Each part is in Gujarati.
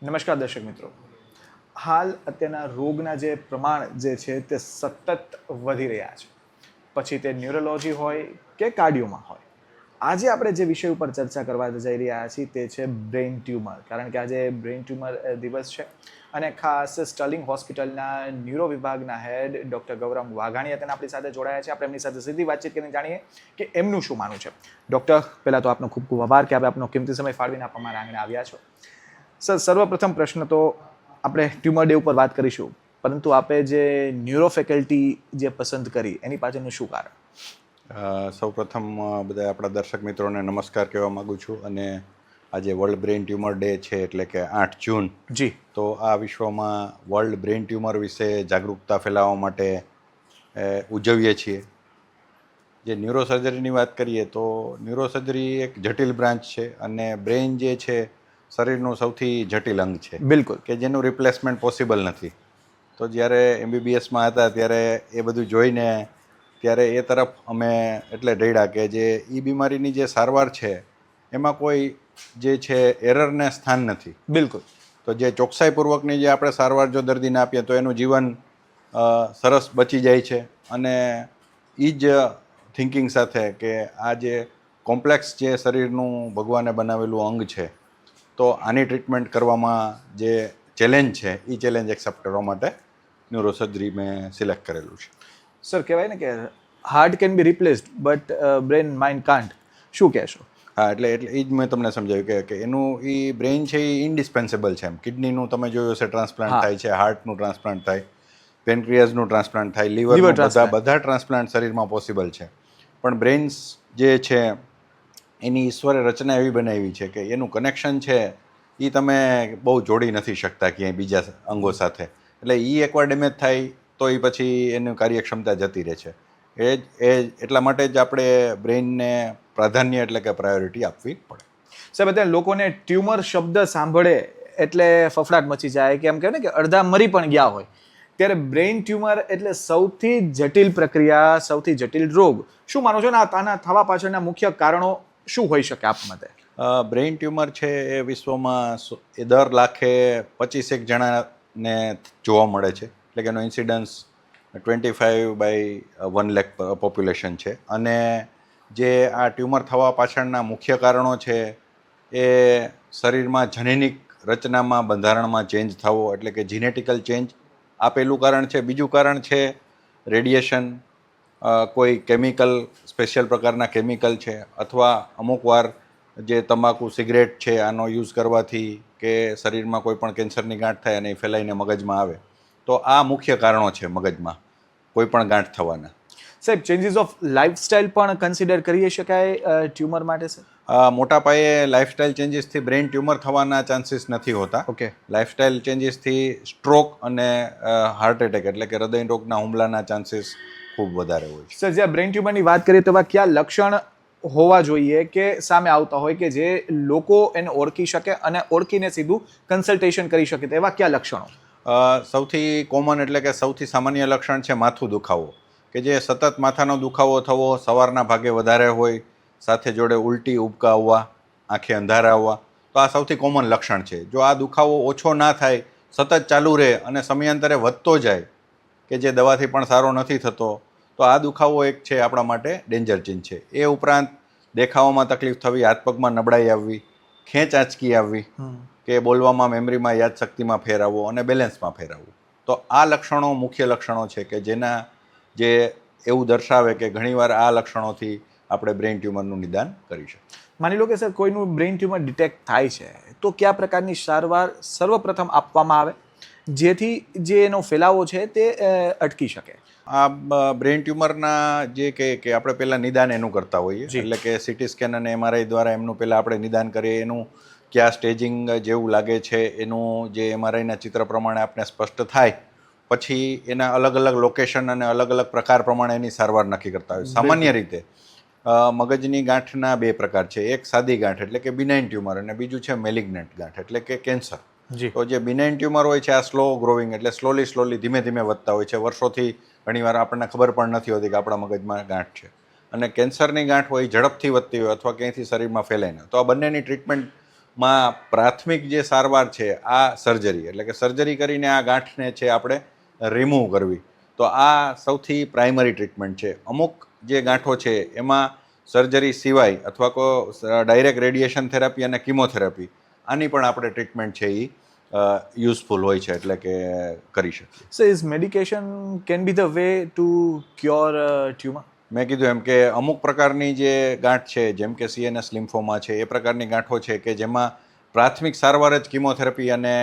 નમસ્કાર દર્શક મિત્રો. હાલ અત્યારના રોગના જે પ્રમાણ જે છે તે સતત વધી રહ્યા છે, પછી તે ન્યુરોલોજી હોય કે કાર્ડિયોમાં હોય. આજે આપણે જે વિષય ઉપર ચર્ચા કરવા જઈ રહ્યા છીએ તે છે બ્રેઇન ટ્યુમર. કારણ કે આજે બ્રેઇન ટ્યુમર દિવસ છે અને ખાસ સ્ટર્લિંગ હોસ્પિટલના ન્યુરો વિભાગના હેડ ડૉક્ટર ગૌરવ વાઘાણી અત્યારે આપણી સાથે જોડાયા છે. આપણે એમની સાથે સીધી વાતચીત કરીને જાણીએ કે એમનું શું માનવું છે. ડૉક્ટર, પહેલાં તો આપનો ખૂબ ખૂબ આભાર કે આપનો કિંમતી સમય ફાળવીને આપ અમારા આંગણે આવ્યા છો. સર, સર્વપ્રથમ પ્રશ્ન તો આપણે ટ્યુમર ડે ઉપર વાત કરીશું, પરંતુ આપે જે ન્યુરો ફેકલ્ટી જે પસંદ કરી એની પાછળનું શું કારણ? સૌપ્રથમ બધા આપણા દર્શક મિત્રોને નમસ્કાર કહેવા માગું છું. અને આજે વર્લ્ડ બ્રેઇન ટ્યુમર ડે છે, એટલે કે 8 જૂન. જી. તો આ વિશ્વમાં વર્લ્ડ બ્રેઇન ટ્યુમર વિશે જાગૃતતા ફેલાવવા માટે ઉજવીએ છીએ. જે ન્યુરોસર્જરીની વાત કરીએ તો ન્યુરોસર્જરી એક જટિલ બ્રાન્ચ છે અને બ્રેઇન જે છે શરીરનું સૌથી જટિલ અંગ છે. બિલકુલ. કે જેનું રિપ્લેસમેન્ટ પોસિબલ નથી. તો જ્યારે MBBSમાં હતા ત્યારે એ બધું જોઈને ત્યારે એ તરફ અમે એટલે દોડ્યા કે જે એ બીમારીની જે સારવાર છે એમાં કોઈ જે છે એરરને સ્થાન નથી. બિલકુલ. તો જે ચોકસાઈપૂર્વકની જે આપણે સારવાર જો દર્દીને આપીએ તો એનું જીવન સરસ બચી જાય છે. અને એ જ થિંકિંગ સાથે કે આ જે કોમ્પ્લેક્સ જે શરીરનું ભગવાને બનાવેલું અંગ છે, તો આની ટ્રીટમેન્ટ કરવામાં જે ચેલેન્જ છે એ ચેલેન્જ એક્સેપ્ટ કરવા માટે ન્યુરોસર્જરી મેં સિલેક્ટ કરેલું છે. સર, કહેવાય ને કે heart can be replaced but brain mind can't. શું કહેશો? હા, એટલે એ જ મેં તમને સમજાવ્યું કે એનું એ બ્રેઇન છે એ ઇન્ડિસ્પેન્સેબલ છે. એમ કિડનીનું તમે જોયું હશે ટ્રાન્સપ્લાન્ટ થાય છે, હાર્ટનું ટ્રાન્સપ્લાન્ટ થાય, પેનક્રિયાઝનું ટ્રાન્સપ્લાન્ટ થાય, લીવરનું, બધા ટ્રાન્સપ્લાન્ટ શરીરમાં પોસિબલ છે. પણ બ્રેઇન્સ જે છે એની ઈશ્વરે રચના એવી બનાવી છે કે એનું કનેક્શન છે એ તમે બહુ જોડી નથી શકતા ક્યાંય બીજા અંગો સાથે. એટલે એ એકવાર ડેમેજ થાય તો એ પછી એની કાર્યક્ષમતા જતી રહે છે. એટલા માટે જ આપણે બ્રેઇનને પ્રાધાન્ય એટલે કે પ્રાયોરિટી આપવી પડે. સાહેબ, અત્યારે લોકોને ટ્યુમર શબ્દ સાંભળે એટલે ફફડાટ મચી જાય, કે એમ કહેવાય ને કે અડધા મરી પણ ગયા હોય. ત્યારે બ્રેઇન ટ્યુમર એટલે સૌથી જટિલ પ્રક્રિયા, સૌથી જટિલ રોગ. શું માનો છો ને આના થવા પાછળના મુખ્ય કારણો શું હોઈ શકે આપ મતે? બ્રેઇન ટ્યુમર છે એ વિશ્વમાં દર લાખે 25 જણાને જોવા મળે છે. એટલે કે એનો ઇન્સિડન્સ 25/1 લાખ પોપ્યુલેશન છે. અને જે આ ટ્યુમર થવા પાછળના મુખ્ય કારણો છે એ શરીરમાં જનીનિક રચનામાં, બંધારણમાં ચેન્જ થવો, એટલે કે જીનેટિકલ ચેન્જ, આ પહેલું કારણ છે. બીજું કારણ છે રેડિયેશન, કોઈ કેમિકલ, સ્પેશિયલ પ્રકારના કેમિકલ છે, અથવા અમુક વાર જે તમાકુ, સિગરેટ છે આનો યુઝ કરવાથી કે શરીરમાં કોઈ પણ કેન્સરની ગાંઠ થાય અને એ ફેલાઈને મગજમાં આવે. તો આ મુખ્ય કારણો છે મગજમાં કોઈ પણ ગાંઠ થવાના. સાહેબ, ચેન્જીસ ઓફ લાઇફસ્ટાઇલ પણ કન્સિડર કરી શકાય ટ્યુમર માટે? સર, મોટા પાયે લાઇફસ્ટાઇલ ચેન્જીસથી બ્રેઇન ટ્યુમર થવાના ચાન્સીસ નથી હોતા. ઓકે. લાઇફસ્ટાઇલ ચેન્જીસથી સ્ટ્રોક અને હાર્ટ એટેક એટલે કે હૃદય રોગના હુમલાના ચાન્સીસ ખૂબ વધારે હોય છે. સર, જ્યાં બ્રેઇન ટ્યુમરની વાત કરીએ તો કયા લક્ષણ હોવા જોઈએ કે સામે આવતા હોય કે જે લોકો એને ઓળખી શકે અને ઓળખીને સીધું કન્સલ્ટેશન કરી શકે? તેવા કયા લક્ષણો? સૌથી કોમન એટલે કે સૌથી સામાન્ય લક્ષણ છે માથું દુખાવો, કે જે સતત માથાનો દુખાવો થવો, સવારના ભાગે વધારે હોય, સાથે જોડે ઉલટી, ઉબકા આવવા, આંખે અંધારા આવવા. તો આ સૌથી કોમન લક્ષણ છે. જો આ દુખાવો ઓછો ના થાય, સતત ચાલુ રહે અને સમયાંતરે વધતો જાય, કે જે દવાથી પણ સારો નથી થતો, તો આ દુખાવો એક છે આપણા માટે ડેન્જર ચીન છે. એ ઉપરાંત દેખાવામાં તકલીફ થવી, હાથ પગમાં નબળાઈ આવવી, ખેંચ આંચકી આવવી, કે બોલવામાં, મેમરીમાં, યાદશક્તિમાં ફેર આવવો અને બેલેન્સમાં ફેર આવવું. તો આ લક્ષણો મુખ્ય લક્ષણો છે કે જેના જે એવું દર્શાવે કે ઘણીવાર આ લક્ષણોથી આપણે બ્રેઇન ટ્યુમરનું નિદાન કરી શકીએ. માની લો કે સર કોઈનું બ્રેઇન ટ્યુમર ડિટેક્ટ થાય છે તો કયા પ્રકારની સારવાર સર્વપ્રથમ આપવામાં આવે જેથી જે એનો ફેલાવો છે તે અટકી શકે? આ બ્રેઇન ટ્યુમરના જે કે આપણે પહેલાં નિદાન એનું કરતા હોઈએ, એટલે કે CT સ્કેન અને MRI દ્વારા એમનું પહેલાં આપણે નિદાન કરીએ. એનું કયા સ્ટેજિંગ જેવું લાગે છે એનું જે MRIના ચિત્ર પ્રમાણે આપણે સ્પષ્ટ થાય, પછી એના અલગ અલગ લોકેશન અને અલગ અલગ પ્રકાર પ્રમાણે એની સારવાર નક્કી કરતા હોય. સામાન્ય રીતે મગજની ગાંઠના 2 પ્રકાર છે. એક સાદી ગાંઠ એટલે કે બિનાઇન ટ્યુમર, અને બીજું છે મેલિગ્નન્ટ ગાંઠ એટલે કે કેન્સર. તો જે બિનાઇન ટ્યુમર હોય છે આ સ્લો ગ્રોવિંગ એટલે સ્લોલી ધીમે ધીમે વધતા હોય છે. વર્ષોથી ઘણીવાર આપણને ખબર પણ નથી હોતી કે આપણા મગજમાં ગાંઠ છે. અને કેન્સરની ગાંઠ હોય ઝડપથી વધતી હોય અથવા ક્યાંયથી શરીરમાં ફેલાય. તો આ બંનેની ટ્રીટમેન્ટ માં પ્રાથમિક જે સારવાર છે આ સર્જરી, એટલે કે સર્જરી કરીને આ ગાંઠને છે આપણે રિમૂવ કરવી. તો આ સૌથી પ્રાઇમરી ટ્રીટમેન્ટ છે. અમુક જે ગાંઠો છે એમાં સર્જરી સિવાય અથવા ડાયરેક્ટ રેડિયેશન થેરાપી અને કિમોથેરાપી આની પણ આપણે ટ્રીટમેન્ટ છે એ યુઝફુલ હોય છે, એટલે કે કરી શકીએ. સો is medication can be the way to cure tumour? મેં કીધું એમ કે અમુક પ્રકારની જે ગાંઠ છે, જેમ કે CNS લિમ્ફોમા છે, એ પ્રકારની ગાંઠો છે કે જેમાં પ્રાથમિક સારવાર જ કિમોથેરાપી અને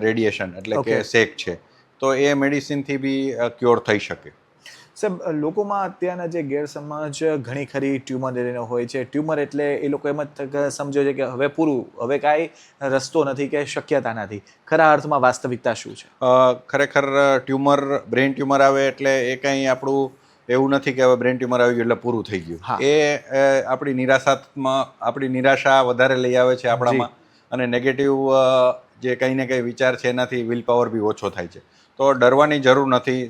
રેડિયેશન એટલે કે શેક છે, તો એ મેડિસિનથી બી ક્યોર થઈ શકે. સાહેબ, લોકોમાં અત્યારના જે ગેરસમજ ઘણી ખરી ટ્યુમર લઈને હોય છે. ટ્યુમર એટલે એ લોકો એમ જ સમજે છે કે હવે પૂરું, હવે કાંઈ રસ્તો નથી કે શક્યતા નથી. ખરા અર્થમાં વાસ્તવિકતા શું છે? ખરેખર ટ્યુમર, બ્રેઇન ટ્યુમર આવે એટલે એ કંઈ આપણું એવું નથી કે હવે બ્રેઇન ટ્યુમર આવી ગયું એટલે પૂરું થઈ ગયું. એ આપણી નિરાશા વધારે લઈ આવે છે આપણામાં, અને નેગેટિવ જે કંઈ ને કંઈ વિચાર છે એનાથી વિલ પાવર બી ઓછો થાય છે. તો ડરવાની જરૂર નથી.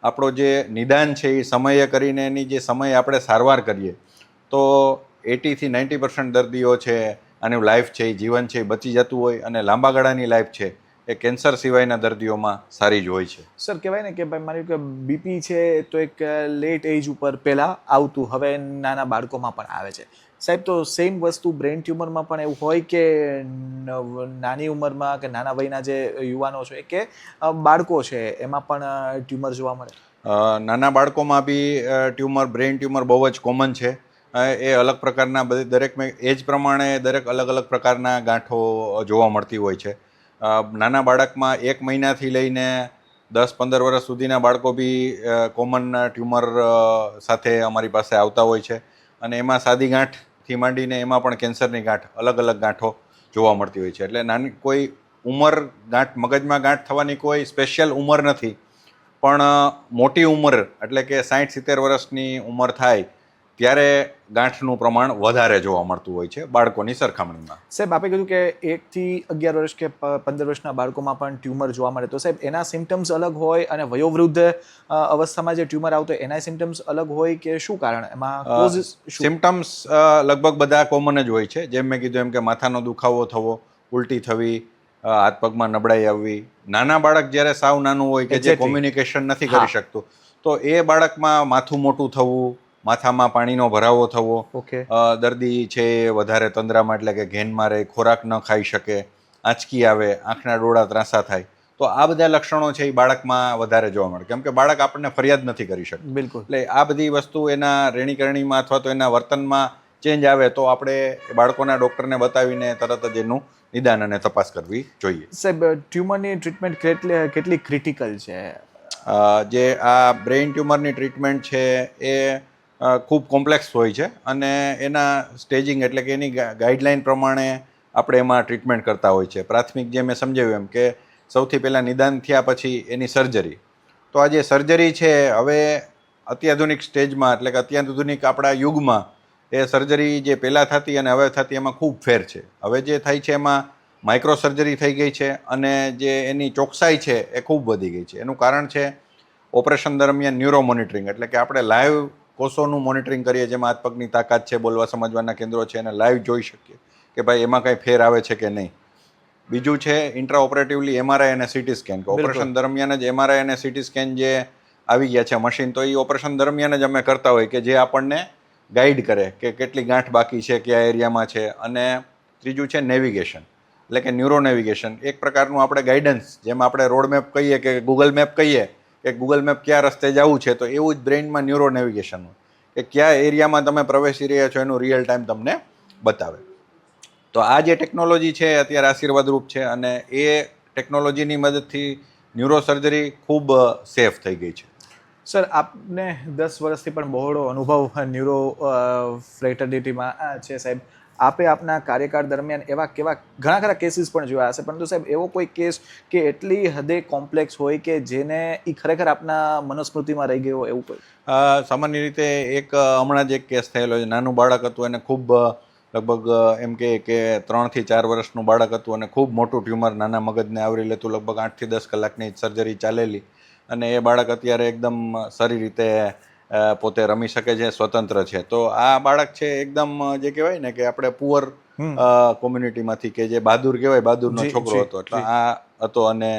આપણો જે નિદાન છે એ સમયે કરીને એની જે સમયે આપણે સારવાર કરીએ તો 80 થી 90% દર્દીઓ છે આનું લાઈફ છે, એ જીવન છે એ બચી જતું હોય, અને લાંબા ગાળાની લાઈફ છે એ કેન્સર સિવાયના દર્દીઓમાં સારી જ હોય છે. સર, કહેવાય ને કે ભાઈ માની કે બીપી છે તો એક લેટ એજ ઉપર પહેલાં આવતું, હવે નાના બાળકોમાં પણ આવે છે. સાહેબ, તો સેમ વસ્તુ બ્રેઇન ટ્યુમરમાં પણ એવું હોય કે નાની ઉંમરમાં કે નાના વયના જે યુવાનો છે કે બાળકો છે એમાં પણ ટ્યુમર જોવા મળે? નાના બાળકોમાં બી ટ્યુમર, બ્રેઇન ટ્યુમર બહુ જ કોમન છે. એ અલગ પ્રકારના દરેક એજ પ્રમાણે દરેક અલગ અલગ પ્રકારના ગાંઠો જોવા મળતી હોય છે. નાના બાળકમાં 1 મહિનાથી લઈને 10-15 વર્ષ સુધીના બાળકો બી કોમન ટ્યુમર સાથે અમારી પાસે આવતા હોય છે, અને એમાં સાદી ગાંઠથી માંડીને એમાં પણ કેન્સરની ગાંઠ, અલગ અલગ ગાંઠો જોવા મળતી હોય છે. એટલે નાની કોઈ ઉંમર, મગજમાં ગાંઠ થવાની કોઈ સ્પેશિયલ ઉંમર નથી, પણ મોટી ઉંમર એટલે કે 60-70 વર્ષની ઉંમર થાય ત્યારે ગાંઠનું પ્રમાણ વધારે જોવા મળતું હોય છે બાળકોની સરખામણીમાં. સાહેબ, આપે કીધું કે 1 થી 11 વર્ષ કે 15 વર્ષના બાળકોમાં પણ ટ્યુમર જોવા મળે, તો સાહેબ એના સિમ્ટમ્સ અલગ હોય અને વયોવૃદ્ધ અવસ્થામાં જે ટ્યુમર આવતો હોય એના સિમ્ટમ્સ અલગ હોય કે શું કારણ? એમાં કોઝિસ શું? સિમ્ટમ્સ લગભગ બધા કોમન જ હોય છે. જેમ મેં કીધું એમ કે માથાનો દુખાવો થવો, ઉલટી થવી, હાથ પગમાં નબળાઈ આવવી. નાના બાળક જ્યારે સાવ નાનું હોય કે જે કોમ્યુનિકેશન નથી કરી શકતું, તો એ બાળકમાં માથું મોટું થવું, માથામાં પાણીનો ભરાવો થવો, દર્દી છે વધારે તંદ્રામાં એટલે કે ઘેનમાં રહે, ખોરાક ન ખાઈ શકે, આંચકી આવે, આંખના ડોળા ત્રાંસા થાય, તો આ બધા લક્ષણો છે એ બાળકમાં વધારે જોવા મળે, કેમ કે બાળક આપણને ફરિયાદ નથી કરી શકતું. બિલકુલ. એટલે આ બધી વસ્તુ એના રહેણીકરણીમાં અથવા તો એના વર્તનમાં ચેન્જ આવે તો આપણે બાળકોના ડૉક્ટરને બતાવીને તરત જ એનું નિદાન અને તપાસ કરવી જોઈએ. સાહેબ, ટ્યુમરની ટ્રીટમેન્ટ કેટલી ક્રિટિકલ છે? જે આ બ્રેઇન ટ્યુમરની ટ્રીટમેન્ટ છે એ ખૂબ કોમ્પ્લેક્સ હોય છે, અને એના સ્ટેજિંગ એટલે કે એની ગાઈડલાઇન પ્રમાણે આપણે એમાં ટ્રીટમેન્ટ કરતા હોય છે. પ્રાથમિક જે મેં સમજાવ્યું એમ કે સૌથી પહેલાં નિદાન થયા પછી એની સર્જરી. તો આ જે સર્જરી છે હવે અત્યાધુનિક સ્ટેજમાં એટલે કે અત્યાધુનિક આપણા યુગમાં એ સર્જરી જે પહેલાં થતી અને હવે થતી એમાં ખૂબ ફેર છે. હવે જે થાય છે એમાં માઇક્રો સર્જરી થઈ ગઈ છે, અને જે એની ચોકસાઈ છે એ ખૂબ વધી ગઈ છે. એનું કારણ છે ઓપરેશન દરમિયાન ન્યુરો મોનિટરિંગ, એટલે કે આપણે લાઈવ કોષોનું મોનિટરિંગ કરીએ, જેમાં હાથ પગની તાકાત છે, બોલવા સમજવાના કેન્દ્રો છે, અને લાઈવ જોઈ શકીએ કે ભાઈ એમાં કાંઈ ફેર આવે છે કે નહીં. બીજું છે ઇન્ટ્રા ઓપરેટિવલી MRI અને CT સ્કેન. ઓપરેશન દરમિયાન જ MRI અને CT સ્કેન જે આવી ગયા છે મશીન, તો એ ઓપરેશન દરમિયાન જ અમે કરતા હોય કે જે આપણને ગાઈડ કરે કે કેટલી ગાંઠ બાકી છે, કયા એરિયામાં છે. અને ત્રીજું છે નેવિગેશન, એટલે કે ન્યુરો નેવિગેશન, એક પ્રકારનું આપણે ગાઈડન્સ, જેમ આપણે રોડ મેપ કહીએ કે ગૂગલ મેપ કહીએ કે ગૂગલ મેપ કયા રસ્તે જવું છે, તો એવું જ બ્રેઇનમાં ન્યુરો નેવિગેશન હોય કે કયા એરિયામાં તમે પ્રવેશી રહ્યા છો એનું રિયલ ટાઈમ તમને બતાવે. તો આ જે ટેકનોલોજી છે અત્યારે આશીર્વાદરૂપ છે, અને એ ટેકનોલોજીની મદદથી ન્યુરો સર્જરી ખૂબ સેફ થઈ ગઈ છે. સર, આપને 10 વર્ષથી પણ બહોળો અનુભવ ન્યુરો ફ્રેટર્નિટીમાં છે સાહેબ. આપે આપના કાર્યકાળ દરમિયાન એવા ઘણા ખરા કેસીસ પણ જોયા હશે, પરંતુ સાહેબ એવો કોઈ કેસ કે એટલી હદે કોમ્પ્લેક્સ હોય કે જેને એ ખરેખર આપના મનસ્મૃતિમાં રહી ગયો એવું કોઈ? સામાન્ય રીતે એક હમણાં જ એક કેસ થયેલો છે. નાનું બાળક હતું, એને ખૂબ લગભગ એમ કે 3 થી 4 વર્ષનું બાળક હતું, અને ખૂબ મોટું ટ્યુમર નાના મગજને આવરી લેતું. લગભગ 8 થી 10 કલાકની સર્જરી ચાલેલી, અને એ બાળક અત્યારે એકદમ સારી રીતે પોતે રમી શકે છે, સ્વતંત્ર છે. તો આ બાળક છે એકદમ જે કહેવાય ને કે આપણે પુઅર કોમ્યુનિટીમાંથી કે જે બહાદુર કહેવાય, બહાદુરનો જી, છોકરો જી, હતો, એટલે આ હતો અને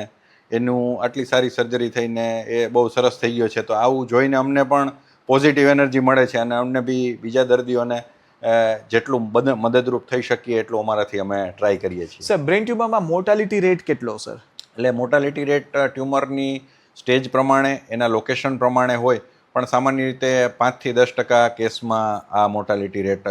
એનું આટલી સારી સર્જરી થઈને એ બહુ સરસ થઈ ગયો છે. તો આવું જોઈને અમને પણ પોઝિટિવ એનર્જી મળે છે અને અમને બી બીજા દર્દીઓને જેટલું મદદરૂપ થઈ શકીએ એટલું અમારાથી અમે ટ્રાય કરીએ છીએ. સર બ્રેઇન ટ્યુમરમાં મોર્ટાલિટી રેટ કેટલો સર? એટલે મોર્ટાલિટી રેટ ટ્યુમરની સ્ટેજ પ્રમાણે, એના લોકેશન પ્રમાણે હોય, પણ સામાન્ય રીતે 5 થી 10% કેસમાં આ મોર્ટાલિટી રેટ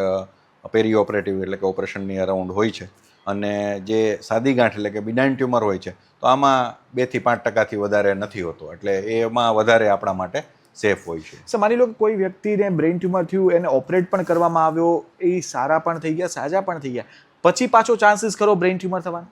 પેરી ઓપરેટિવ એટલે કે ઓપરેશનની અરાઉન્ડ હોય છે. અને જે સાદી ગાંઠ એટલે કે બિનાઇન ટ્યુમર હોય છે તો આમાં 2 થી 5% વધારે નથી હોતો, એટલે એમાં વધારે આપણા માટે સેફ હોય છે. સર માની લો કે કોઈ વ્યક્તિને બ્રેઇન ટ્યુમર થયું, એને ઓપરેટ પણ કરવામાં આવ્યો, એ સારા પણ થઈ ગયા, સાજા પણ થઈ ગયા, પછી પાછો ચાન્સીસ ખરો બ્રેઇન ટ્યુમર થવાનો?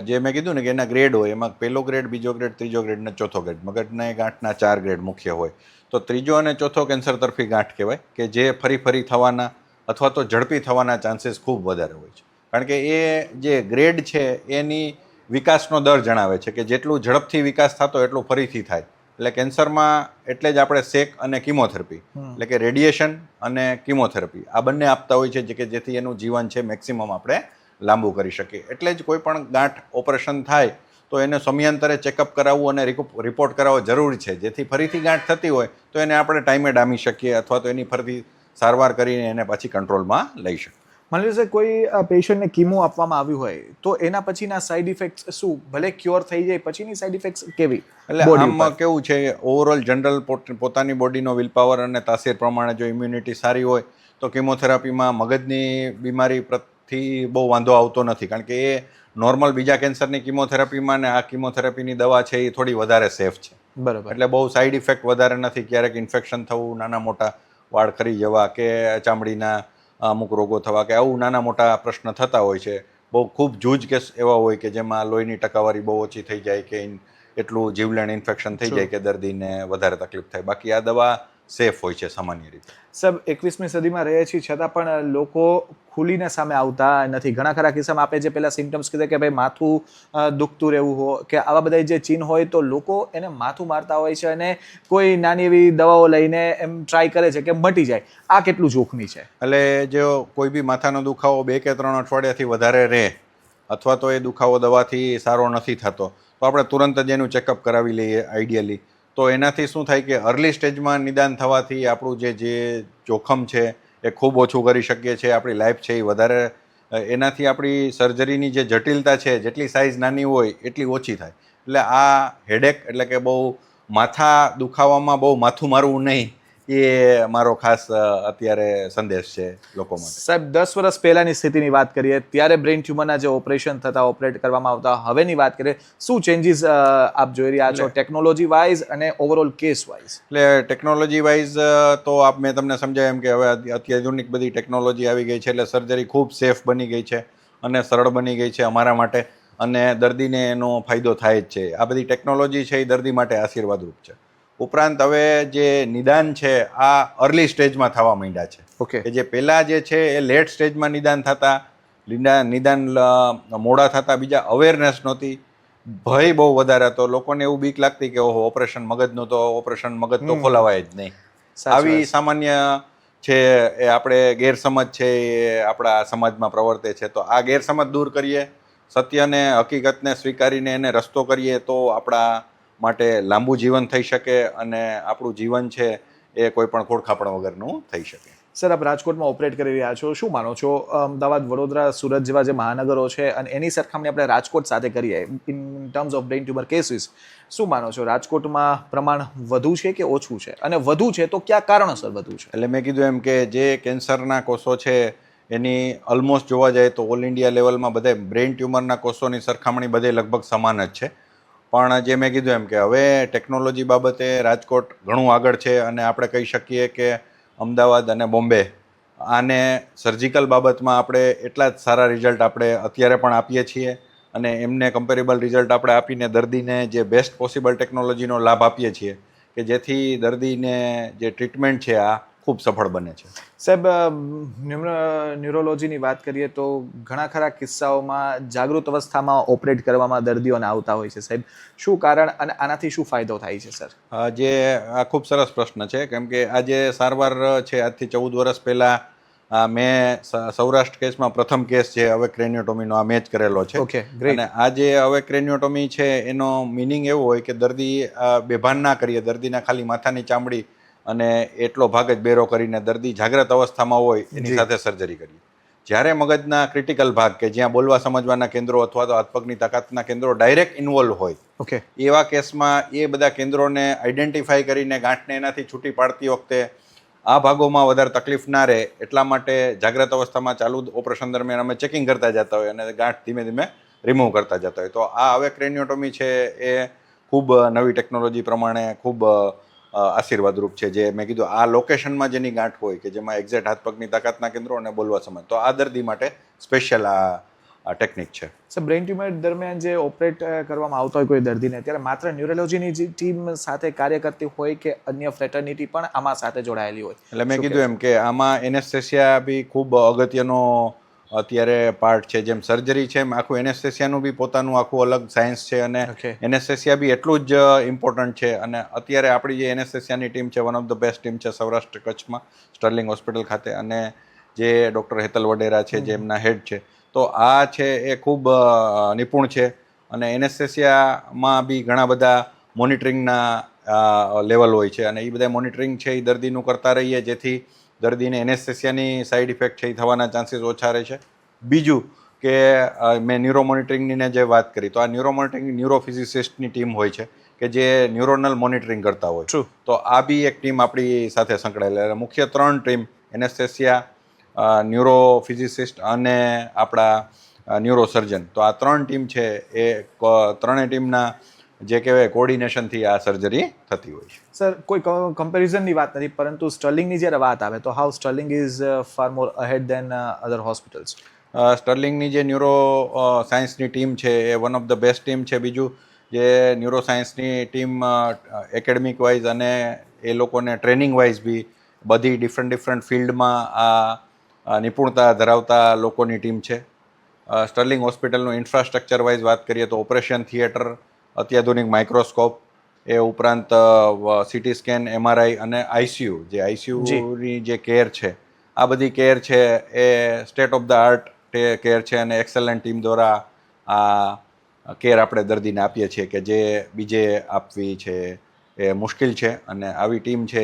જે મેં કીધું ને કે એના ગ્રેડ હોય, એમાં પહેલો ગ્રેડ, બીજો ગ્રેડ, ત્રીજો ગ્રેડ ને ચોથો ગ્રેડ. મગજના ગાંઠના 4 ગ્રેડ મુખ્ય હોય. તો ત્રીજો અને ચોથો કેન્સર તરફી ગાંઠ કહેવાય કે જે ફરી થવાના અથવા તો ઝડપી થવાના ચાન્સીસ ખૂબ વધારે હોય છે. કારણ કે એ જે ગ્રેડ છે એની વિકાસનો દર જણાવે છે કે જેટલું ઝડપથી વિકાસ થતો એટલું ફરીથી થાય. એટલે કેન્સરમાં એટલે જ આપણે સેક અને કિમોથેરાપી એટલે કે રેડિયેશન અને કિમોથેરાપી આ બંને આપતા હોય છે કે જેથી એનું જીવન છે મેક્સિમમ આપણે લાંબુ કરી શકીએ. એટલે જ કોઈ પણ ગાંઠ ઓપરેશન થાય તો એને સમયાંતરે ચેકઅપ કરાવવું અને રિપોર્ટ કરાવવો જરૂરી છે, જેથી ફરીથી ગાંઠ થતી હોય તો એને આપણે ટાઈમે ડામી શકીએ અથવા તો એની ફરીથી સારવાર કરીને એને પછી કંટ્રોલમાં લઈ શકીએ. માની લો કોઈ પેશન્ટને કીમો આપવામાં આવ્યું હોય તો એના પછીના સાઈડ ઇફેક્ટ્સ શું? ભલે ક્યોર થઈ જાય પછીની સાઈડ ઇફેક્ટ્સ કેવી? એટલે આમાં કેવું છે, ઓવરઓલ જનરલ પોતાની બોડીનો વિલ પાવર અને તાસીર પ્રમાણે જો ઇમ્યુનિટી સારી હોય તો કિમોથેરાપીમાં મગજની બીમારી થી બહુ વાંધો આવતો નથી. કારણ કે એ નોર્મલ બીજા કેન્સરની કિમોથેરાપીમાં ને આ કિમોથેરાપીની દવા છે એ થોડી વધારે સેફ છે. બરાબર. એટલે બહુ સાઈડ ઇફેક્ટ વધારે નથી. ક્યારેક ઇન્ફેક્શન થવું, નાના મોટા વાળ ખરી જવા કે ચામડીના અમુક રોગો થવા કે આવું નાના મોટા પ્રશ્ન થતા હોય છે. બહુ ખૂબ જૂજ કેસ એવા હોય કે જેમાં લોહીની ટકાવારી બહુ ઓછી થઈ જાય કે એટલું જીવલેણ ઇન્ફેક્શન થઈ જાય કે દર્દીને વધારે તકલીફ થાય. બાકી આ દવા સેફ હોય છે સામાન્ય રીતે. સર 21મી સદીમાં રહીએ છીએ છતાં પણ લોકો ખુલીને સામે આવતા નથી. ઘણા ખરા કિસ્સામાં આપણે જે પહેલા સિમ્ટમ્સ કીધા કે ભાઈ માથું દુખતું રહેવું હોય કે આવા બધા જે ચિહ્ન હોય તો લોકો એને માથું મારતા હોય છે અને કોઈ નાની એવી દવાઓ લઈને એમ ટ્રાય કરે છે કે મટી જાય. આ કેટલું જોખમી છે? એટલે જો કોઈ બી માથાનો દુખાવો 2 કે 3 અઠવાડિયાથી વધારે રહે અથવા તો એ દુખાવો દવાથી સારો નથી થતો તો આપણે તુરંત જ એનું ચેકઅપ કરાવી લઈએ આઈડિયલી. તો એનાથી શું થાય કે અર્લી સ્ટેજમાં નિદાન થવાથી આપણું જે જોખમ છે એ ખૂબ ઓછું કરી શકીએ છીએ. આપણી લાઈફ છે એ વધારે એનાથી આપણી સર્જરીની જે જટિલતા છે જેટલી સાઇઝ નાની હોય એટલી ઓછી થાય. એટલે આ હેડેક એટલે કે બહુ માથા દુખાવામાં બહુ માથું મારવું નહીં, એ મારો ખાસ અત્યારે સંદેશ છે લોકો માટે. સાહેબ 10 વર્ષ પહેલાની સ્થિતિની વાત કરીએ ત્યારે બ્રેઇન ટ્યુમરના જે ઓપરેશન થતા, ઓપરેટ કરવામાં આવતા, હવેની વાત કરીએ શું ચેન્જીસ આપ જોઈ રહ્યા છો ટેકનોલોજી વાઇઝ અને ઓવરઓલ કેસ વાઇઝ? એટલે ટેકનોલોજી વાઇઝ તો મેં તમને સમજાવ્યું એમ કે હવે અત્યાધુનિક બધી ટેકનોલોજી આવી ગઈ છે એટલે સર્જરી ખૂબ સેફ બની ગઈ છે અને સરળ બની ગઈ છે અમારા માટે અને દર્દીને એનો ફાયદો થાય જ છે. આ બધી ટેકનોલોજી છે એ દર્દી માટે આશીર્વાદરૂપ છે. ઉપરાંત હવે જે નિદાન છે આ અર્લી સ્ટેજમાં થવા માંડ્યા છે. ઓકે. કે જે પહેલાં જે છે એ લેટ સ્ટેજમાં નિદાન થતા, નિદાન મોડા થતા, બીજા અવેરનેસ નહોતી, ભય બહુ વધારે હતો, લોકોને એવું બીક લાગતી કે ઓહો ઓપરેશન મગજનું તો ઓપરેશન મગજ તો ખોલાવાય જ નહીં. આવી સામાન્ય છે એ આપણે ગેરસમજ છે એ આપણા સમાજમાં પ્રવર્તે છે. તો આ ગેરસમજ દૂર કરીએ, સત્યને હકીકતને સ્વીકારીને એને રસ્તો કરીએ તો આપણા માટે લાંબુ જીવન થઈ શકે અને આપણું જીવન છે એ કોઈ પણ ખોડખાપણ વગરનું થઈ શકે. સર આપ રાજકોટમાં ઓપરેટ કરી રહ્યા છો, શું માનો છો અમદાવાદ, વડોદરા, સુરત જેવા જે મહાનગરો છે અને એની સરખામણી આપણે રાજકોટ સાથે કરીએ in terms of brain tumour cases, શું માનો છો રાજકોટમાં પ્રમાણ વધુ છે કે ઓછું છે? અને વધુ છે તો કયા કારણોસર વધુ છે? એટલે મેં કીધું એમ કે જે કેન્સરના કોષો છે એની ઓલમોસ્ટ જોવા જાય તો ઓલ ઇન્ડિયા લેવલમાં બધે બ્રેઇન ટ્યુમરના કોષોની સરખામણી બધે લગભગ સમાન જ છે. પણ જે મેં કીધું એમ કે હવે ટેકનોલોજી બાબતે રાજકોટ ઘણું આગળ છે અને આપણે કહી શકીએ કે અમદાવાદ અને બોમ્બે આને સર્જિકલ બાબતમાં આપણે એટલા જ સારા રિઝલ્ટ આપણે અત્યારે પણ આપીએ છીએ અને એમને કમ્પેરેબલ રિઝલ્ટ આપણે આપીને દર્દીને જે બેસ્ટ પોસિબલ ટેકનોલોજીનો લાભ આપીએ છીએ કે જેથી દર્દીને જે ટ્રીટમેન્ટ છે આ ખૂબ સફળ બને છે. સાહેબ ન્યુરોલોજીની વાત કરીએ તો ઘણા ખરા કિસ્સાઓમાં જાગૃત અવસ્થામાં ઓપરેટ કરવામાં દર્દીઓને આવતા હોય છે. સાહેબ શું કારણ અને આનાથી શું ફાયદો થાય છે સર? આ ખૂબ સરસ પ્રશ્ન છે કેમ કે આ જે સારવાર છે આજથી 14 વર્ષ પહેલાં મેં સૌરાષ્ટ્ર કેસમાં પ્રથમ કેસ છે હવે ક્રેનિયોટોમીનો આ મેચ કરેલો છે. Okay, great. અને આ જે હવે ક્રેનિયોટોમી છે એનો મિનિંગ એવો હોય કે દર્દી બેભાન ના કરીએ, દર્દીના ખાલી માથાની ચામડી અને એટલો ભાગ જ બેરો કરીને દર્દી જાગ્રત અવસ્થામાં હોય એની સાથે સર્જરી કરીએ. જ્યારે મગજના ક્રિટિકલ ભાગ કે જ્યાં બોલવા સમજવાના કેન્દ્રો અથવા તો હાથ પગની તાકાતના કેન્દ્રો ડાયરેક્ટ ઇન્વોલ્વ હોય, ઓકે, એવા કેસમાં એ બધા કેન્દ્રોને આઈડેન્ટિફાઈ કરીને ગાંઠને એનાથી છૂટી પાડતી વખતે આ ભાગોમાં વધારે તકલીફ ના રહે એટલા માટે જાગ્રત અવસ્થામાં ચાલુ ઓપરેશન દરમિયાન અમે ચેકિંગ કરતા જતા હોય અને ગાંઠ ધીમે ધીમે રિમૂવ કરતા જતા હોય. તો આ હવે ક્રેનિયોટોમી છે એ ખૂબ નવી ટેકનોલોજી પ્રમાણે ખૂબ આશીર્વાદરૂપ છે. જે મેં કીધું આ લોકેશનમાં જેની ગાંઠ હોય કે જેમાં એક્ઝેક્ટ હાથ પગની તાકાતના કેન્દ્રો અને બોલવા સમજ, તો આ દર્દી માટે સ્પેશિયલ આ ટેકનિક છે. સર, બ્રેઇન ટ્યુમર દરમિયાન જે ઓપરેટ કરવામાં આવતો હોય કોઈ દર્દીને, ત્યારે માત્ર ન્યુરોલોજીની જે ટીમ સાથે કાર્ય કરતી હોય કે અન્ય ફ્રેટર્નિટી પણ આમાં સાથે જોડાયેલી હોય? એટલે મેં કીધું એમ કે આમાં એનેસ્થેસિયા બી ખૂબ અગત્યનો અત્યારે પાર્ટ છે. જેમ સર્જરી છે એમ આખું એનેસ્થેસિયાનું બી પોતાનું આખું અલગ સાયન્સ છે અને એનેસ્થેસિયા બી એટલું જ ઇમ્પોર્ટન્ટ છે. અને અત્યારે આપણી જે એનેસ્થેસિયાની ટીમ છે one of the best team છે સૌરાષ્ટ્ર કચ્છમાં સ્ટર્લિંગ હોસ્પિટલ ખાતે, અને જે ડૉક્ટર હેતલ વડેરા છે જે એમના હેડ છે, તો આ છે એ ખૂબ નિપુણ છે. અને એનેસ્થેસિયામાં બી ઘણા બધા મોનિટરિંગના લેવલ હોય છે અને એ બધા મોનિટરિંગ છે એ દર્દીનું કરતા રહીએ જેથી દર્દીને એનેસ્થેસિયાની સાઈડ ઇફેક્ટ છે એ થવાના ચાન્સીસ ઓછા રહે છે. બીજું કે મેં ન્યુરો મોનિટરિંગની જે વાત કરી, તો આ ન્યુરો મોનિટરિંગ ન્યુરોફિઝિસિસ્ટની ટીમ હોય છે કે જે ન્યુરોનલ મોનિટરિંગ કરતા હોય. તો આ બી એક ટીમ આપણી સાથે સંકળાયેલી. મુખ્ય 3 ટીમ એનેસ્થેસિયા, ન્યુરોફિઝિસિસ્ટ અને આપણા ન્યુરોસર્જન, તો આ 3 ટીમ છે એ ત્રણેય ટીમના જે કહેવાય કોર્ડિનેશનથી આ સર્જરી થતી હોય છે. સર, કોઈ કમ્પેરિઝનની વાત નથી, પરંતુ સ્ટર્લિંગની જ્યારે વાત આવે તો how Sterling is far more ahead than other hospitals? સ્ટર્લિંગની જે ન્યુરો સાયન્સની ટીમ છે એ one of the best team છે. બીજું જે ન્યુરો સાયન્સની ટીમ એકેડમિક વાઇઝ અને એ લોકોને ટ્રેનિંગ વાઇઝ બી બધી ડિફરન્ટ ફિલ્ડમાં આ નિપુણતા ધરાવતા લોકોની ટીમ છે. સ્ટર્લિંગ હોસ્પિટલનું ઇન્ફ્રાસ્ટ્રક્ચર વાઇઝ વાત કરીએ તો ઓપરેશન થિયેટર, અત્યાધુનિક માઇક્રોસ્કોપ, એ ઉપરાંત સીટી સ્કેન, MRI અને આઈસીયુ, જે આઈસીયુની જે કેર છે, આ બધી કેર છે એ state of the art care છે અને એક્સેલન્ટ ટીમ દ્વારા આ કેર આપણે દર્દીને આપીએ છીએ કે જે બીજે આપવી છે એ મુશ્કેલ છે. અને આવી ટીમ છે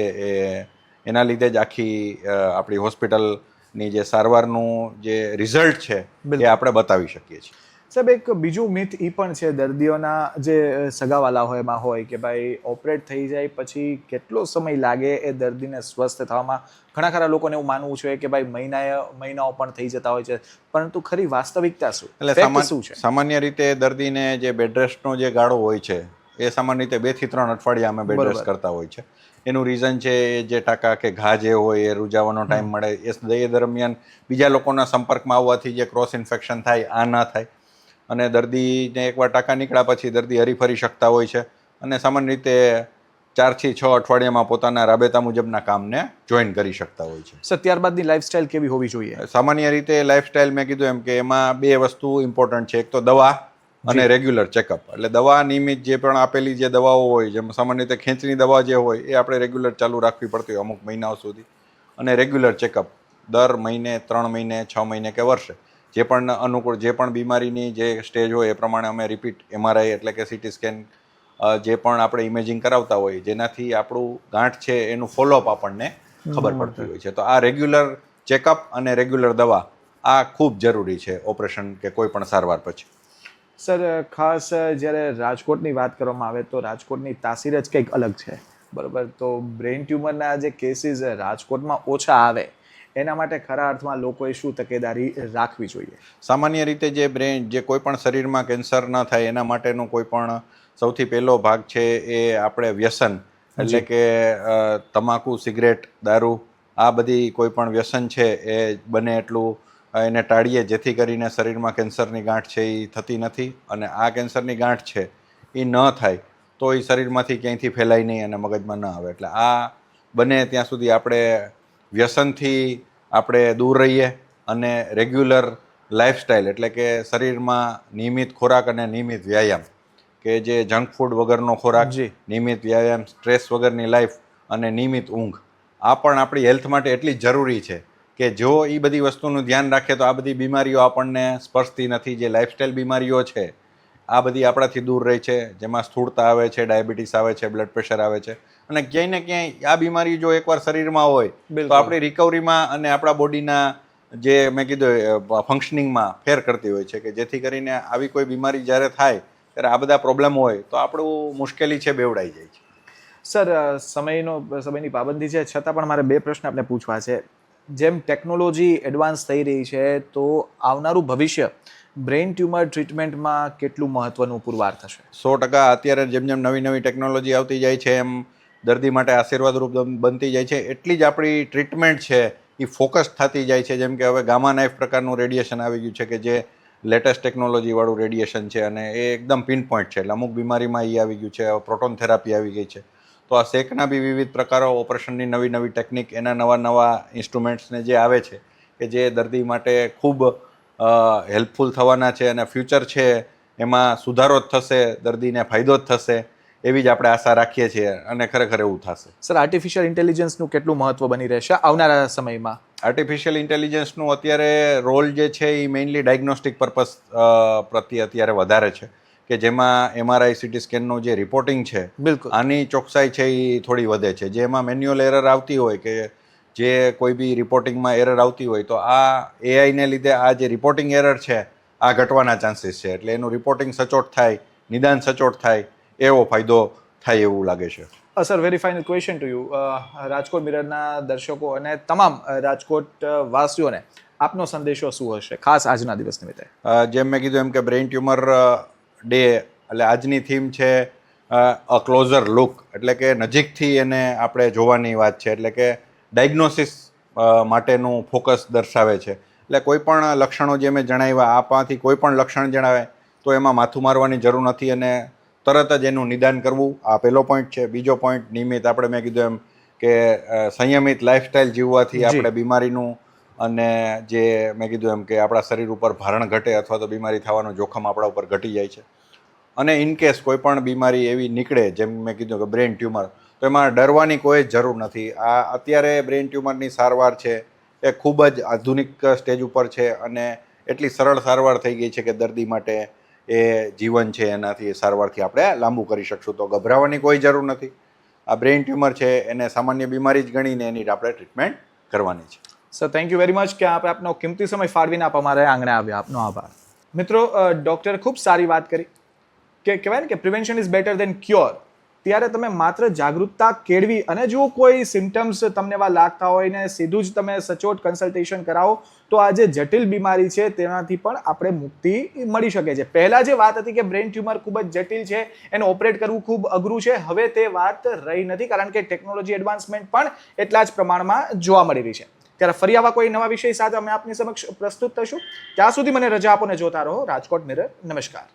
એના લીધે જ આખી આપણી હોસ્પિટલની જે સારવારનું જે રિઝલ્ટ છે એ આપણે બતાવી શકીએ છીએ. સાહેબ, એક બીજું મિથ એ પણ છે દર્દીઓના જે સગાવાલા હોય એમાં હોય કે ભાઈ ઓપરેટ થઈ જાય પછી કેટલો સમય લાગે એ દર્દીને સ્વસ્થ થવામાં. ઘણા ખરા લોકોને એવું માનવું છે કે ભાઈ મહિનાઓ પણ થઈ જતા હોય છે, પરંતુ ખરી વાસ્તવિકતા શું? એટલે શું છે? સામાન્ય રીતે દર્દીને જે બેડ રેસ્ટનો જે ગાળો હોય છે એ સામાન્ય રીતે 2 થી 3 અઠવાડિયા અમે બેડ રેસ્ટ કરતા હોય છે. એનું રીઝન છે જે ટાંકા કે ઘા જે હોય એ રૂજાવાનો ટાઈમ મળે, એ દરમિયાન બીજા લોકોના સંપર્કમાં આવવાથી જે ક્રોસ ઇન્ફેક્શન થાય આ ના થાય. અને દર્દીને એકવાર ટાંકા નીકળ્યા પછી દર્દી હરીફરી શકતા હોય છે અને સામાન્ય રીતે 4 થી 6 અઠવાડિયામાં પોતાના રાબેતા મુજબના કામને જોઈન કરી શકતા હોય છે. સર, ત્યારબાદની લાઈફસ્ટાઈલ કેવી હોવી જોઈએ? સામાન્ય રીતે લાઈફસ્ટાઈલ મેં કીધું એમ કે એમાં 2 વસ્તુ ઇમ્પોર્ટન્ટ છે. એક તો દવા અને રેગ્યુલર ચેકઅપ. એટલે દવા નિયમિત જે પણ આપેલી જે દવાઓ હોય, જેમ સામાન્ય રીતે ખેંચની દવા જે હોય એ આપણે રેગ્યુલર ચાલુ રાખવી પડતી હોય અમુક મહિનાઓ સુધી. અને રેગ્યુલર ચેકઅપ દર મહિને, 3 મહિને, 6 મહિને કે વર્ષે જે પણ અનુકૂળ જે પણ બીમારીની જે સ્ટેજ હોય એ પ્રમાણે અમે રિપીટ MRI એટલે કે સીટી સ્કેન જે પણ આપણે ઇમેજિંગ કરાવતા હોય જેનાથી આપણું ગાંઠ છે એનું ફોલોઅપ આપણને ખબર પડતી હોય છે. તો આ રેગ્યુલર ચેકઅપ અને રેગ્યુલર દવા આ ખૂબ જરૂરી છે ઓપરેશન કે કોઈ પણ સારવાર પછી. સર, ખાસ જ્યારે રાજકોટની વાત કરવામાં આવે તો રાજકોટની તાસીર જ કંઈક અલગ છે, બરાબર? તો બ્રેઇન ટ્યુમરના જે કેસીસ રાજકોટમાં ઓછા આવે એના માટે ખરા અર્થમાં લોકોએ શું તકેદારી રાખવી જોઈએ? સામાન્ય રીતે જે કોઈ પણ શરીરમાં કેન્સર ન થાય એના માટેનો કોઈ પણ સૌથી પહેલો ભાગ છે એ આપણે વ્યસન, એટલે કે તમાકુ, સિગરેટ, દારૂ, આ બધી કોઈ પણ વ્યસન છે એ બને એટલું એને ટાળીએ જેથી કરીને શરીરમાં કેન્સરની ગાંઠ છે એ થતી નથી. અને આ કેન્સરની ગાંઠ છે એ ન થાય તો એ શરીરમાંથી ક્યાંયથી ફેલાય નહીં અને મગજમાં ન આવે. એટલે આ બને ત્યાં સુધી આપણે વ્યસનથી આપણે દૂર રહીએ અને રેગ્યુલર લાઈફસ્ટાઈલ એટલે કે શરીરમાં નિયમિત ખોરાક અને નિયમિત વ્યાયામ, કે જે જંક ફૂડ વગરનો ખોરાક, નિયમિત વ્યાયામ, સ્ટ્રેસ વગરની લાઈફ અને નિયમિત ઊંઘ, આ પણ આપણી હેલ્થ માટે એટલી જ જરૂરી છે કે જો એ બધી વસ્તુનું ધ્યાન રાખે તો આ બધી બીમારીઓ આપણને સ્પર્શતી નથી. જે લાઇફસ્ટાઈલ બીમારીઓ છે આ બધી આપણાથી દૂર રહે છે, જેમાં સ્થૂળતા આવે છે, ડાયાબિટીસ આવે છે, બ્લડ પ્રેશર આવે છે. અને ક્યાંય ને ક્યાંય આ બીમારી જો એકવાર શરીરમાં હોય બિલકુલ. તો આપણી રિકવરીમાં અને આપણા બોડીના જે મેં કીધું ફંક્શનિંગમાં ફેર કરતી હોય છે, કે જેથી કરીને આવી કોઈ બીમારી જ્યારે થાય ત્યારે આ બધા પ્રોબ્લેમ હોય તો આપણું મુશ્કેલી છે બેવડાઈ જાય છે. સર, સમયની પાબંદી છે છતાં પણ મારે 2 પ્રશ્ન આપને પૂછવા છે. જેમ ટેકનોલોજી એડવાન્સ થઈ રહી છે તો આવનારું ભવિષ્ય બ્રેઇન ટ્યુમર ટ્રીટમેન્ટમાં કેટલું મહત્વનું પુરવાર થશે? 100% અત્યારે જેમ જેમ નવી નવી ટેકનોલોજી આવતી જાય છે એમ દર્દી માટે આશીર્વાદરૂપ બનતી જાય છે. એટલી જ આપણી ટ્રીટમેન્ટ છે એ ફોકસ થતી જાય છે. જેમ કે હવે ગામા નાઇફ પ્રકારનું રેડિયેશન આવી ગયું છે, કે જે લેટેસ્ટ ટેકનોલોજીવાળું રેડિયેશન છે અને એ એકદમ પિન પોઈન્ટ છે. એટલે અમુક બીમારીમાં એ આવી ગયું છે. પ્રોટોન થેરાપી આવી ગઈ છે. તો આ શેકના બી વિવિધ પ્રકારો, ઓપરેશનની નવી નવી ટેકનિક, એના નવા નવા ઇન્સ્ટ્રુમેન્ટ્સને જે આવે છે કે જે દર્દી માટે ખૂબ હેલ્પફુલ થવાના છે અને ફ્યુચર છે એમાં સુધારો જ થશે, દર્દીને ફાયદો જ થશે એવી જ આપણે આશા રાખીએ છીએ અને ખરેખર એવું થશે. સર, આર્ટિફિશિયલ ઇન્ટેલિજન્સનું કેટલું મહત્વ બની રહેશે આવનારા સમયમાં? આર્ટિફિશિયલ ઇન્ટેલિજન્સનું અત્યારે રોલ જે છે એ મેઇનલી ડાયગ્નોસ્ટિક પર્પઝ પ્રત્યે અત્યારે વધારે છે, કે જેમાં MRI CT સ્કેનનું જે રિપોર્ટિંગ છે બિલકુલ. આની ચોકસાઈ છે એ થોડી વધે છે. જેમાં મેન્યુઅલ એરર આવતી હોય, કે જે કોઈ બી રિપોર્ટિંગમાં એરર આવતી હોય તો આ AIને લીધે આ જે રિપોર્ટિંગ એરર છે આ ઘટવાના ચાન્સીસ છે. એટલે એનું રિપોર્ટિંગ સચોટ થાય, નિદાન સચોટ થાય એવો ફાયદો થાય એવું લાગે છે. Sir, very final question to you. Rajkot મિરરના દર્શકો અને તમામ રાજકોટ વાસીઓને આપનો સંદેશો શું હશે ખાસ આજના દિવસ નિમિત્તે? જેમ મેં કીધું એમ કે બ્રેઇન ટ્યુમર ડે એટલે આજની થીમ છે અ ક્લોઝર લુક, એટલે કે નજીકથી એને આપણે જોવાની વાત છે. એટલે કે ડાયગ્નોસિસ માટેનું ફોકસ દર્શાવે છે. એટલે કોઈ પણ લક્ષણો જે મેં જણાવ્યા આપમાંથી કોઈ પણ લક્ષણ જણાવે તો એમાં માથું મારવાની જરૂર નથી અને તરત જ એનું નિદાન કરવું, આ પહેલો પોઈન્ટ છે. બીજો પોઈન્ટ નિયમિત, આપણે મેં કીધું એમ કે સંયમિત લાઈફસ્ટાઈલ જીવવાથી આપણે બીમારીનું અને જે મેં કીધું એમ કે આપણા શરીર ઉપર ભારણ ઘટે અથવા તો બીમારી થવાનું જોખમ આપણા ઉપર ઘટી જાય છે. અને ઇનકેસ કોઈ પણ બીમારી એવી નીકળે, જેમ મેં કીધું કે બ્રેઇન ટ્યુમર, તો એમાં ડરવાની કોઈ જરૂર નથી. આ અત્યારે બ્રેઇન ટ્યુમરની સારવાર છે એ ખૂબ જ આધુનિક સ્ટેજ ઉપર છે અને એટલી સરળ સારવાર થઈ ગઈ છે કે દર્દી માટે એ જીવન છે એનાથી સારવારથી આપણે લાંબુ કરી શકશું. તો ગભરાવાની કોઈ જરૂર નથી. આ બ્રેઇન ટ્યુમર છે એને સામાન્ય બીમારી જ ગણીને એની આપણે ટ્રીટમેન્ટ કરવાની છે. Sir, thank you very much કે આપ આપનો કિંમતી સમય ફાળવીને આપ અમારે આંગણે આવ્યા. આપનો આભાર. મિત્રો, ડૉક્ટરે ખૂબ સારી વાત કરી કે કહેવાય ને કે prevention is better than cure. ત્યારે તમે માત્ર જાગૃતતા કેળવી અને જો કોઈ સિમ્ટમ્સ તમને એવા લાગતા હોય ને સીધું જ તમે સચોટ કન્સલ્ટેશન કરાવો તો આ જે જટિલ બીમારી છે તેનાથી પણ આપણે મુક્તિ મળી શકે છે. પહેલાં જે વાત હતી કે બ્રેઇન ટ્યુમર ખૂબ જ જટિલ છે, એને ઓપરેટ કરવું ખૂબ અઘરું છે, હવે તે વાત રહી નથી, કારણ કે ટેકનોલોજી એડવાન્સમેન્ટ પણ એટલા જ પ્રમાણમાં જોવા મળી રહી છે. ત્યારે ફરી આવા કોઈ નવા વિષય સાથે અમે આપની સમક્ષ પ્રસ્તુત થશું. ત્યાં સુધી મને રજા આપો ને જોતા રહો રાજકોટ મિરર. નમસ્કાર.